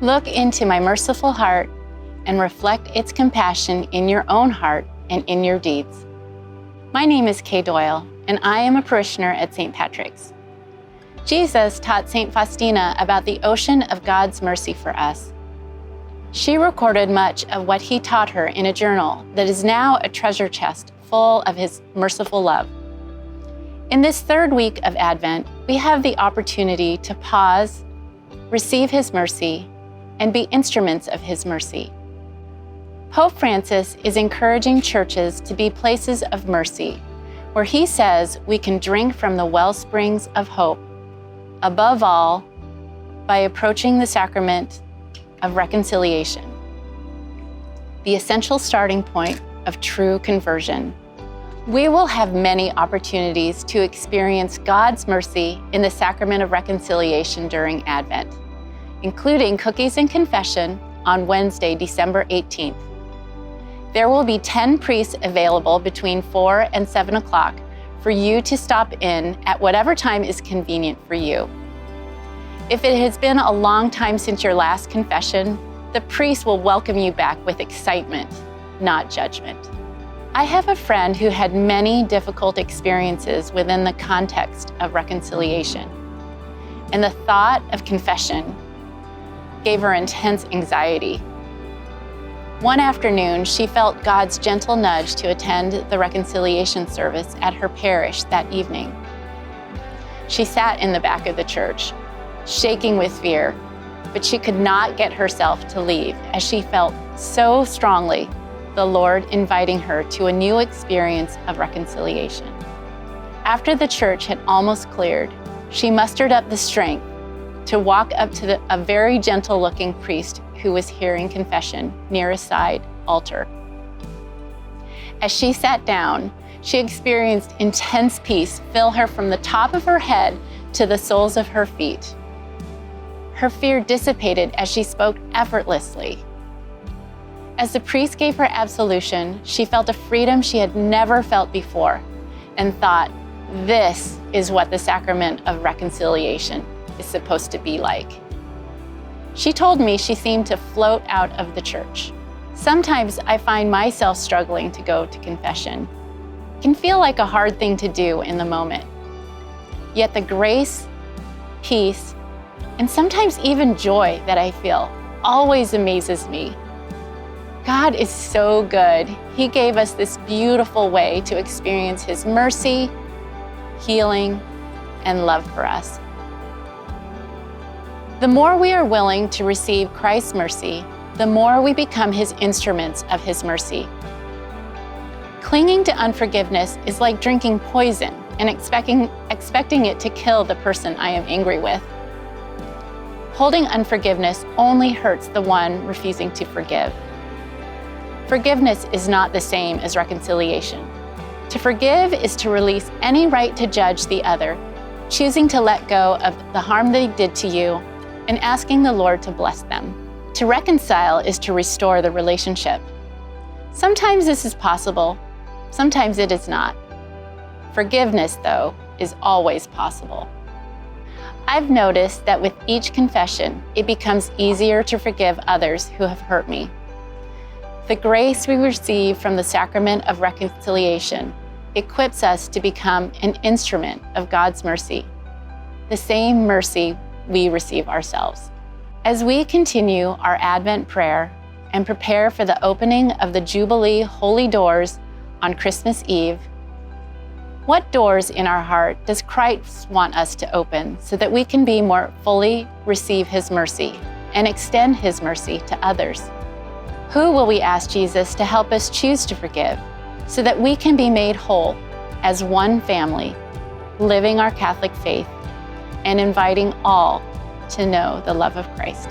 Look into my merciful heart and reflect its compassion in your own heart and in your deeds. My name is Doyle, and I am a parishioner at St. Patrick's. Jesus taught St. Faustina about the ocean of God's mercy for us. She recorded much of what he taught her in a journal that is now a treasure chest full of his merciful love. In this third week of Advent, we have the opportunity to pause, receive his mercy, and be instruments of his mercy. Pope Francis is encouraging churches to be places of mercy, where he says we can drink from the wellsprings of hope, above all, by approaching the sacrament of reconciliation, the essential starting point of true conversion. We will have many opportunities to experience God's mercy in the sacrament of reconciliation during Advent, including cookies and confession on Wednesday, December 18th. There will be 10 priests available between 4 and 7 o'clock for you to stop in at whatever time is convenient for you. If it has been a long time since your last confession, the priest will welcome you back with excitement, not judgment. I have a friend who had many difficult experiences within the context of reconciliation, and the thought of confession gave her intense anxiety. One afternoon, she felt God's gentle nudge to attend the reconciliation service at her parish that evening. She sat in the back of the church, shaking with fear, but she could not get herself to leave as she felt so strongly the Lord inviting her to a new experience of reconciliation. After the church had almost cleared, she mustered up the strength to walk up to a very gentle-looking priest who was hearing confession near a side altar. As she sat down, she experienced intense peace fill her from the top of her head to the soles of her feet. Her fear dissipated as she spoke effortlessly. As the priest gave her absolution, she felt a freedom she had never felt before and thought, this is what the sacrament of reconciliation is supposed to be like. She told me she seemed to float out of the church. Sometimes I find myself struggling to go to confession. It can feel like a hard thing to do in the moment. Yet the grace, peace, and sometimes even joy that I feel always amazes me. God is so good. He gave us this beautiful way to experience his mercy, healing, and love for us. The more we are willing to receive Christ's mercy, the more we become his instruments of his mercy. Clinging to unforgiveness is like drinking poison and expecting it to kill the person I am angry with. Holding unforgiveness only hurts the one refusing to forgive. Forgiveness is not the same as reconciliation. To forgive is to release any right to judge the other, choosing to let go of the harm they did to you, and asking the Lord to bless them. To reconcile is to restore the relationship. Sometimes this is possible, sometimes it is not. Forgiveness, though, is always possible. I've noticed that with each confession, it becomes easier to forgive others who have hurt me. The grace we receive from the sacrament of reconciliation equips us to become an instrument of God's mercy, the same mercy we receive ourselves. As we continue our Advent prayer and prepare for the opening of the Jubilee holy doors on Christmas Eve, what doors in our heart does Christ want us to open so that we can be more fully receive his mercy and extend his mercy to others? Who will we ask Jesus to help us choose to forgive so that we can be made whole as one family, living our Catholic faith and inviting all to know the love of Christ?